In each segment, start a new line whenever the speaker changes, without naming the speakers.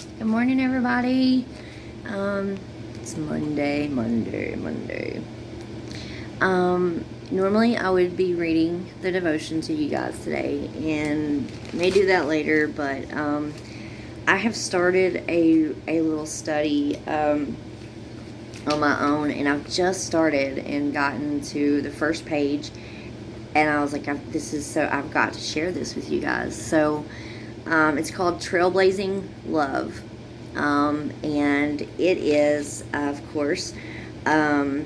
Good morning, everybody. It's Monday. Normally I would be reading the devotion to you guys today, and may do that later. But I have started a little study on my own, and I've just started and gotten to the first page, and I was like, I've got to share this with you guys. So it's called Trailblazing Love. And it is, of course, by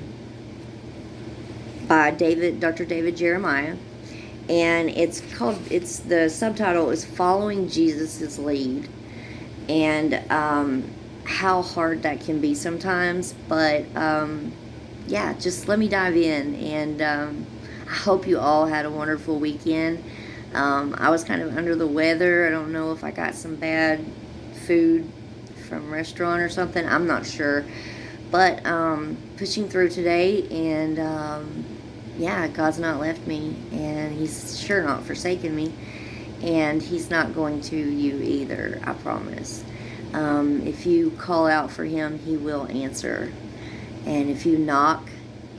Dr. David Jeremiah. And the subtitle is Following Jesus' Lead. And how hard that can be sometimes. But yeah, just let me dive in. And I hope you all had a wonderful weekend. I was kind of under the weather. I don't know if I got some bad food from a restaurant or something. I'm not sure. But pushing through today, and yeah, God's not left me, and He's sure not forsaken me, and He's not going to you either, I promise. If you call out for Him, He will answer. And if you knock,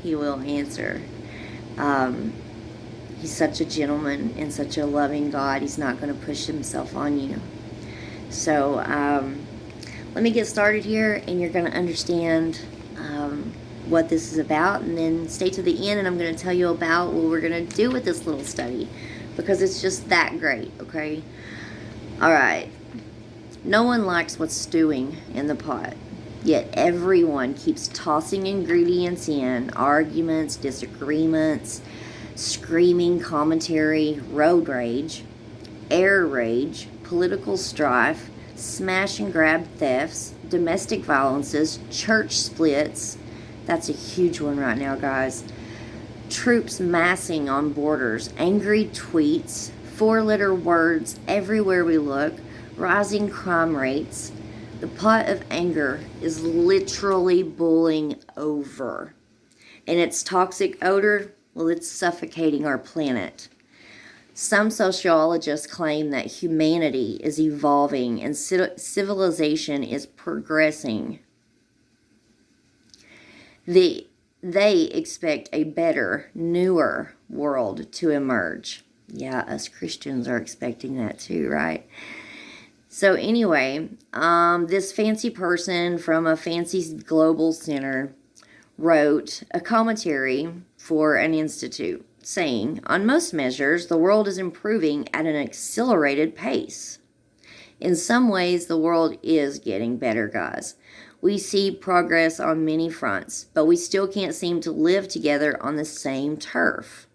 He will answer. He's such a gentleman and such a loving God. He's not going to push Himself on you. So let me get started here, and you're going to understand what this is about, and then stay to the end, and I'm going to tell you about what we're going to do with this little study, because it's just that great, okay? All right. No one likes what's stewing in the pot, yet everyone keeps tossing ingredients in: arguments, disagreements, screaming commentary, road rage, air rage, political strife, smash and grab thefts, domestic violences, church splits. That's a huge one right now, guys. Troops massing on borders, angry tweets, four-letter words everywhere we look, rising crime rates. The pot of anger is literally boiling over. And its toxic odor, well, it's suffocating our planet. Some sociologists claim that humanity is evolving and civilization is progressing. They expect a better, newer world to emerge. Yeah, us Christians are expecting that too, right? So anyway, this fancy person from a fancy global center wrote a commentary for an institute, saying, on most measures, the world is improving at an accelerated pace. In some ways, the world is getting better, guys. We see progress on many fronts, but we still can't seem to live together on the same turf.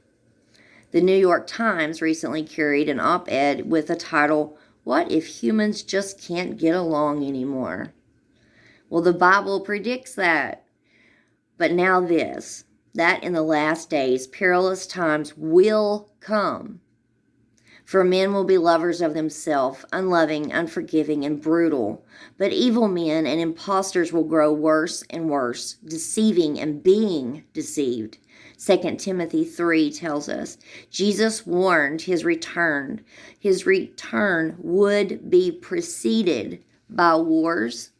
The New York Times recently carried an op-ed with the title, What if humans just can't get along anymore? Well, the Bible predicts that. But now this, that in the last days, perilous times will come. For men will be lovers of themselves, unloving, unforgiving, and brutal. But evil men and impostors will grow worse and worse, deceiving and being deceived. 2 Timothy 3 tells us Jesus warned His return. His return would be preceded by wars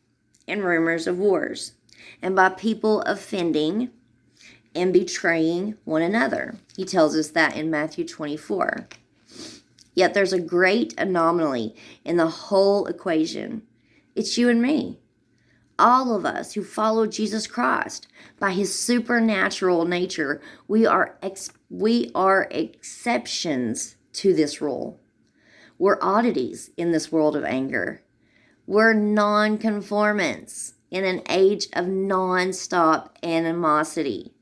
and rumors of wars, and by people offending and betraying one another. He tells us that in Matthew 24. Yet there's a great anomaly in the whole equation. It's you and me. All of us who follow Jesus Christ. By His supernatural nature, we are exceptions to this rule. We're oddities in this world of anger. We're nonconformants in an age of non-stop animosity.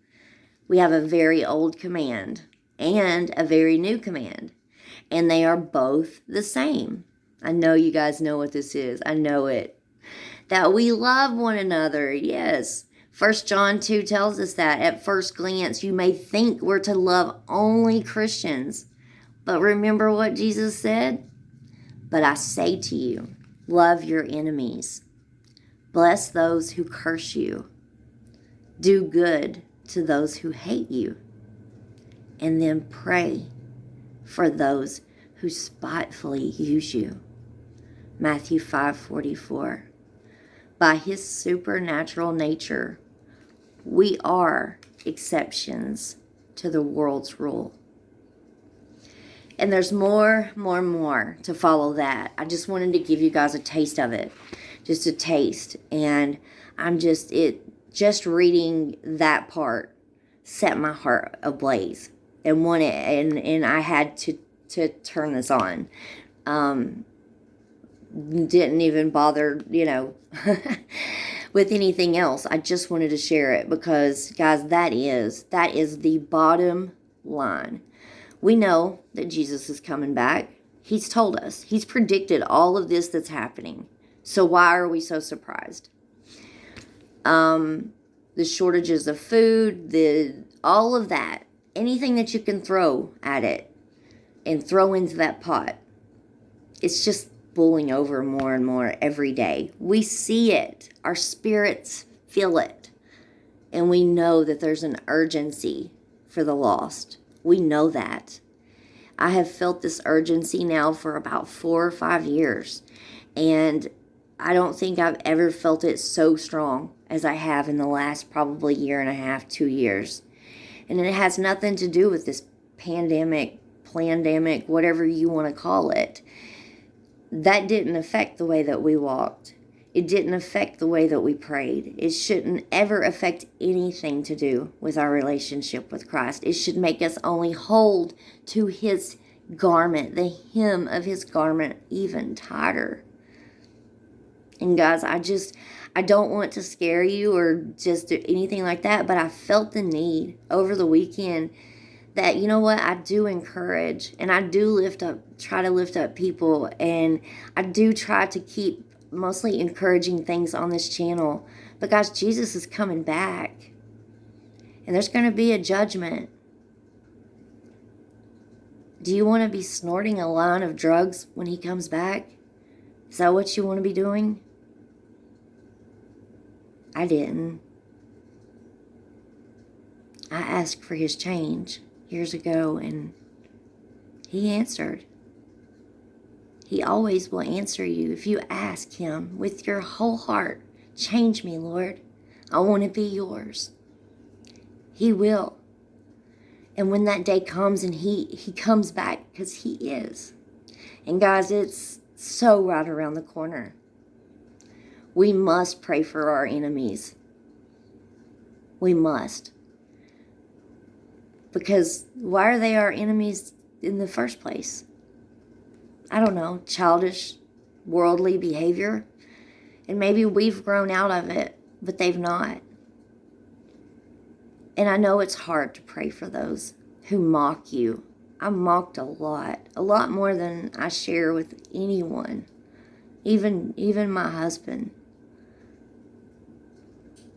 We have a very old command and a very new command, and they are both the same. I know you guys know what this is. I know it. That we love one another, yes. 1 John 2 tells us that at first glance you may think we're to love only Christians. But remember what Jesus said? But I say to you, love your enemies. Bless those who curse you. Do good to those who hate you. And then pray for those who spitefully use you. Matthew 5:44. By his supernatural nature, we are exceptions to the world's rule. And there's more to follow that. I just wanted to give you guys a taste of it. Just a taste. And just reading that part set my heart ablaze. And I had to turn this on. Didn't even bother, with anything else. I just wanted to share it because, guys, that is the bottom line. We know that Jesus is coming back. He's told us. He's predicted all of this that's happening. So why are we so surprised? The shortages of food, all of that, anything that you can throw at it and throw into that pot, it's just boiling over more and more every day. We see it. Our spirits feel it. And we know that there's an urgency for the lost. We know that. I have felt this urgency now for about 4 or 5 years. And I don't think I've ever felt it so strong as I have in the last probably 1.5 to 2 years. And it has nothing to do with this pandemic, plandemic, whatever you want to call it. That didn't affect the way that we walked. It didn't affect the way that we prayed. It shouldn't ever affect anything to do with our relationship with Christ. It should make us only hold to his garment, the hem of his garment, even tighter. And guys, I don't want to scare you or just do anything like that, but I felt the need over the weekend that, you know what, I do encourage and I do try to lift up people, and I do try to keep mostly encouraging things on this channel. But guys, Jesus is coming back, and there's going to be a judgment. Do you want to be snorting a line of drugs when he comes back? Is that what you want to be doing? I didn't. I asked for his change years ago, and he answered. He always will answer you if you ask him with your whole heart. Change me, Lord. I want to be yours. He will. And when that day comes and he comes back, because he is. And guys, it's so right around the corner. We must pray for our enemies. We must. Because why are they our enemies in the first place? I don't know, childish, worldly behavior. And maybe we've grown out of it, but they've not. And I know it's hard to pray for those who mock you. I'm mocked a lot more than I share with anyone, even my husband.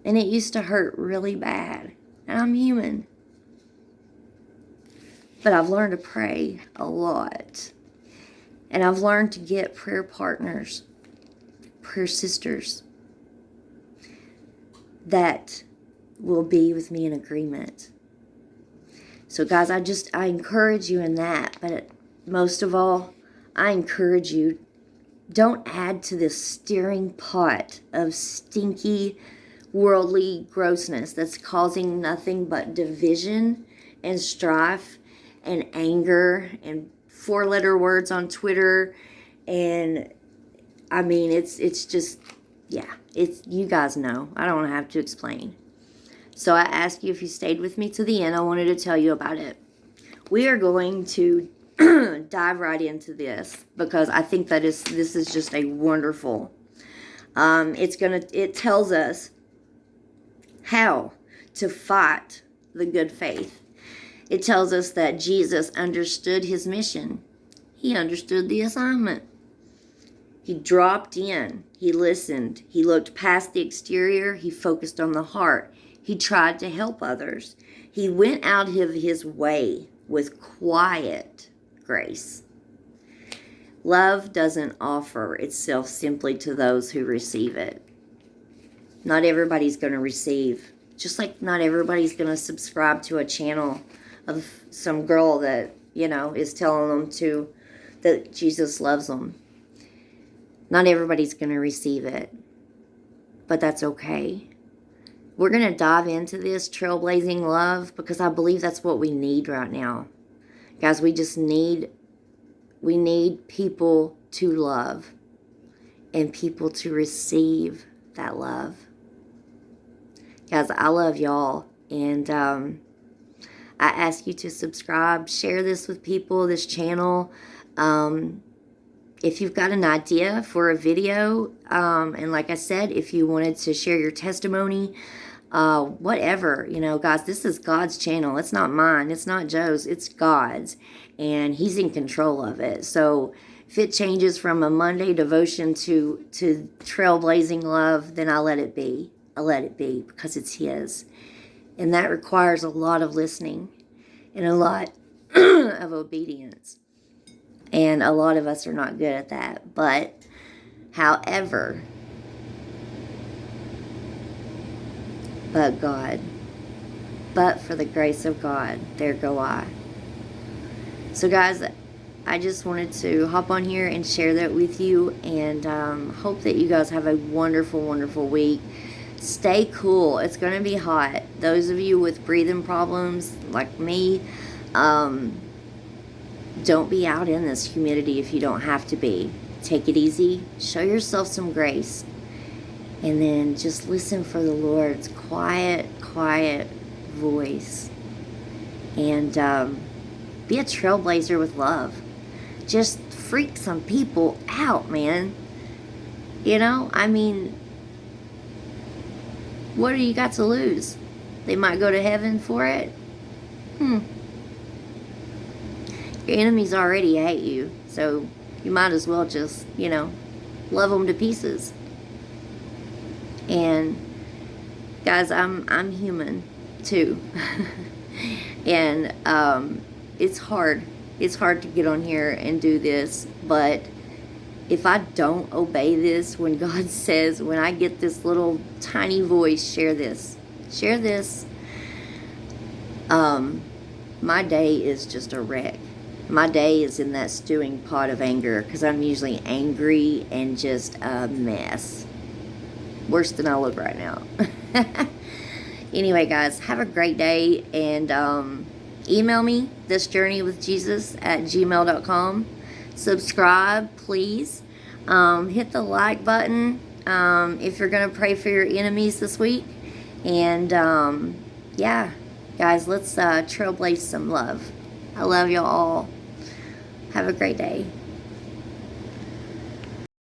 And it used to hurt really bad. And I'm human. But I've learned to pray a lot. And I've learned to get prayer partners, prayer sisters that will be with me in agreement. So guys, I encourage you in that. But most of all, I encourage you, don't add to this stirring pot of stinky, worldly grossness that's causing nothing but division and strife and anger and 4-letter words on Twitter. And I mean, it's just, yeah, you guys know. I don't have to explain. So I ask you, if you stayed with me to the end, I wanted to tell you about it. We are going to dive right into this because I think that this is just a wonderful. It tells us how to fight the good faith. It tells us that Jesus understood his mission. He understood the assignment. He dropped in. He listened. He looked past the exterior. He focused on the heart. He tried to help others. He went out of his way with quiet grace. Love doesn't offer itself simply to those who receive it. Not everybody's going to receive. Just like not everybody's going to subscribe to a channel of some girl that, is telling them that Jesus loves them. Not everybody's going to receive it, but that's okay. We're going to dive into this trailblazing love because I believe that's what we need right now. Guys, we need people to love and people to receive that love. Guys, I love y'all, and I ask you to subscribe, share this with people, this channel. If you've got an idea for a video, and like I said, if you wanted to share your testimony, whatever, guys, this is God's channel. It's not mine. It's not Joe's. It's God's, and He's in control of it. So if it changes from a Monday devotion to trailblazing love, then I'll let it be. I'll let it be because it's His. And that requires a lot of listening and a lot of obedience. And a lot of us are not good at that. But, however, but God, but for the grace of God, there go I. So guys, I just wanted to hop on here and share that with you, and hope that you guys have a wonderful, wonderful week. Stay cool. It's going to be hot. Those of you with breathing problems like me, don't be out in this humidity if you don't have to be. Take it easy. Show yourself some grace. And then just listen for the Lord's quiet, quiet voice. And be a trailblazer with love. Just freak some people out, man. I mean, what do you got to lose? They might go to heaven for it. Your enemies already hate you, so you might as well just, love them to pieces. And guys, I'm human too. And it's hard. It's hard to get on here and do this, but if I don't obey this, when God says, when I get this little tiny voice, share this, my day is just a wreck. My day is in that stewing pot of anger, because I'm usually angry and just a mess. Worse than I look right now. Anyway, guys, have a great day, and email me, thisjourneywithjesus@gmail.com. Subscribe, please. Hit the like button if you're going to pray for your enemies this week. And, yeah, guys, let's trailblaze some love. I love y'all all. Have a great day.